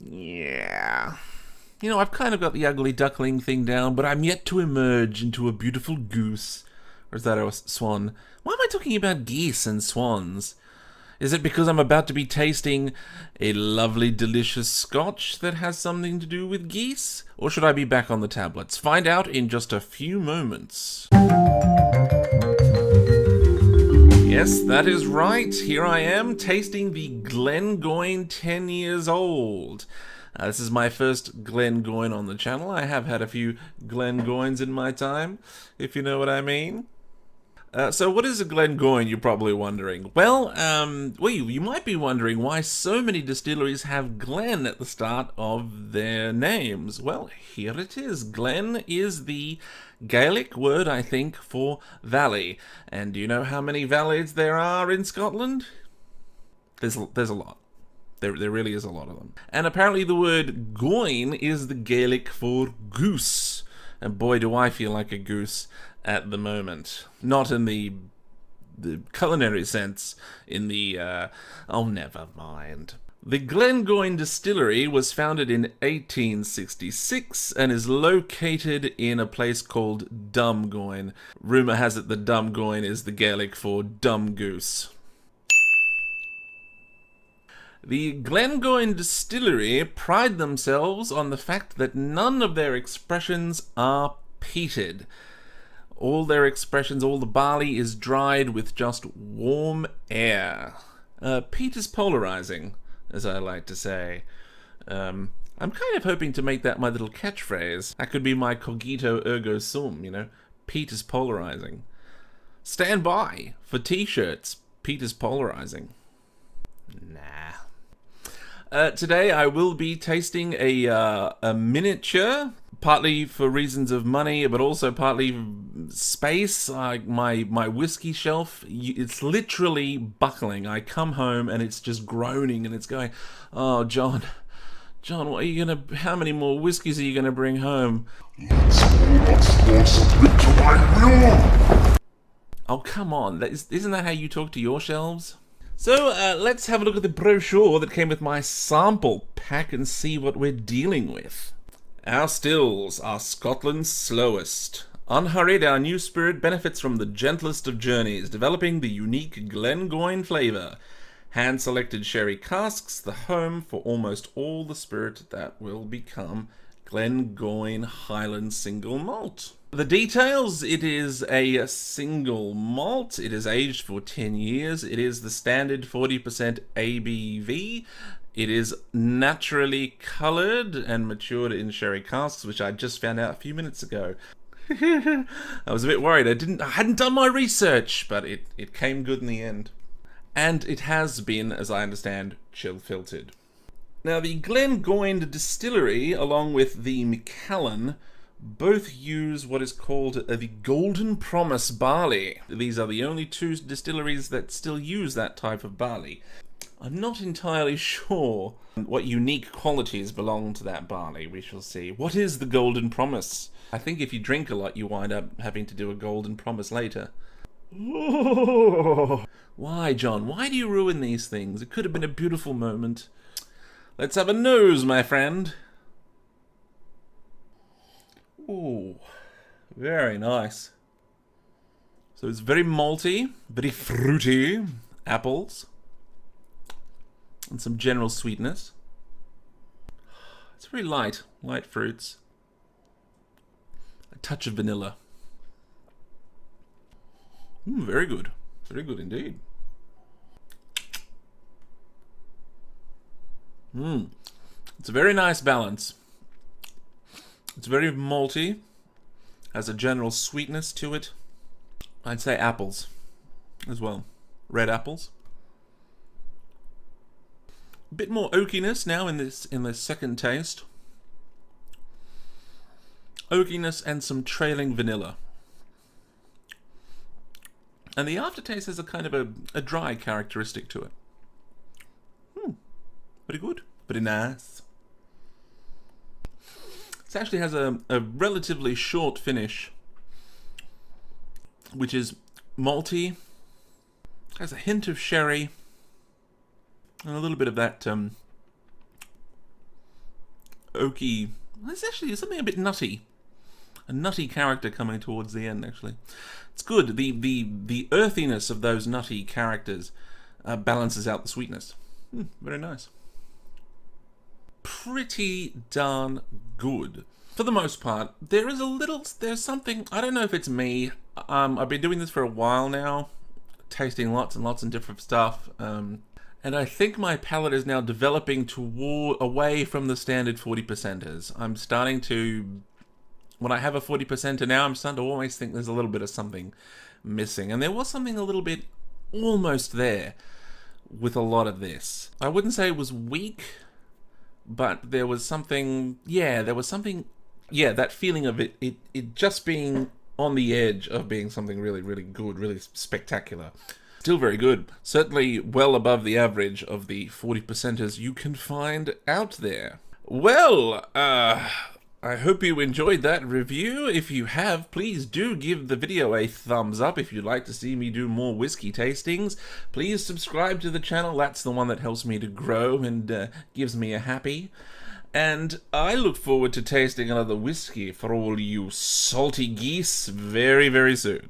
Yeah. You know, I've kind of got the ugly duckling thing down, but I'm yet to emerge into a beautiful goose. Or is that a swan? Why am I talking about geese and swans? Is it because I'm about to be tasting a lovely, delicious scotch that has something to do with geese? Or should I be back on the tablets? Find out in just a few moments. Yes, that is right. Here I am, tasting the Glengoyne 10 years old. This is my first Glengoyne on the channel. I have had a few Glengoynes in my time, if you know what I mean. So what is a Glengoyne, you're probably wondering? Well, you might be wondering why so many distilleries have Glen at the start of their names. Well, here it is. Glen is the Gaelic word, I think, for valley. And do you know how many valleys there are in Scotland? There's a lot. There really is a lot of them. And apparently the word goyne is the Gaelic for goose. And boy, do I feel like a goose at the moment. Not in the culinary sense, in the, oh, never mind. The Glengoyne distillery was founded in 1866 and is located in a place called Dumgoyne. Rumour has it that Dumgoyne is the Gaelic for dumb goose. The Glengoyne distillery pride themselves on the fact that none of their expressions are peated. All their expressions, all the barley is dried with just warm air. Peat is polarizing, as I like to say. I'm kind of hoping to make that my little catchphrase. That could be my cogito ergo sum, you know. Peat is polarizing. Stand by for t-shirts. Peat is polarizing. Nah. Today I will be tasting a miniature, partly for reasons of money, but also partly space. My whiskey shelf, it's literally buckling. I come home and it's just groaning and it's going, oh, John, what are you gonna? How many more whiskeys are you gonna bring home? Oh, come on! Isn't that how you talk to your shelves? So, let's have a look at the brochure that came with my sample pack and see what we're dealing with. Our stills are Scotland's slowest. Unhurried, our new spirit benefits from the gentlest of journeys, developing the unique Glengoyne flavour. Hand-selected sherry casks, the home for almost all the spirit that will become Glengoyne Highland Single Malt. The details: it is a single malt, it is aged for 10 years, it is the standard 40% ABV, it is naturally coloured and matured in sherry casks, which I just found out a few minutes ago. I was a bit worried, I hadn't done my research, but it came good in the end. And it has been, as I understand, chill filtered. Now, the Glengoyne distillery, along with the Macallan, both use what is called the Golden Promise barley. These are the only two distilleries that still use that type of barley. I'm not entirely sure what unique qualities belong to that barley. We shall see. What is the Golden Promise? I think if you drink a lot, you wind up having to do a Golden Promise later. Why, John? Why do you ruin these things? It could have been a beautiful moment. Let's have a nose, my friend. Ooh, very nice. So it's very malty, very fruity, apples, and some general sweetness. It's very light fruits. A touch of vanilla. Very good indeed. It's a very nice balance. It's very malty, has a general sweetness to it. I'd say apples as well. Red apples. A bit more oakiness now in this second taste. Oakiness and some trailing vanilla. And the aftertaste has a kind of a dry characteristic to it. Very good. Very nice. It actually has a relatively short finish, which is malty, has a hint of sherry, and a little bit of that oaky. There's actually something a bit nutty. A nutty character coming towards the end, actually. It's good. The earthiness of those nutty characters balances out the sweetness. Very nice. Pretty darn good. For the most part, there's something, I don't know if it's me. I've been doing this for a while now, tasting lots and lots of different stuff. And I think my palate is now developing away from the standard 40%ers. I'm starting to, when I have a 40%er now, I'm starting to always think there's a little bit of something missing. And there was something a little bit almost there with a lot of this. I wouldn't say it was weak, but there was something, that feeling of it just being on the edge of being something really, really good, really spectacular. Still very good. Certainly well above the average of the 40%ers you can find out there. Well, I hope you enjoyed that review. If you have, please do give the video a thumbs up. If you'd like to see me do more whiskey tastings, please subscribe to the channel. That's the one that helps me to grow and gives me a happy. And I look forward to tasting another whiskey for all you salty geese very, very soon.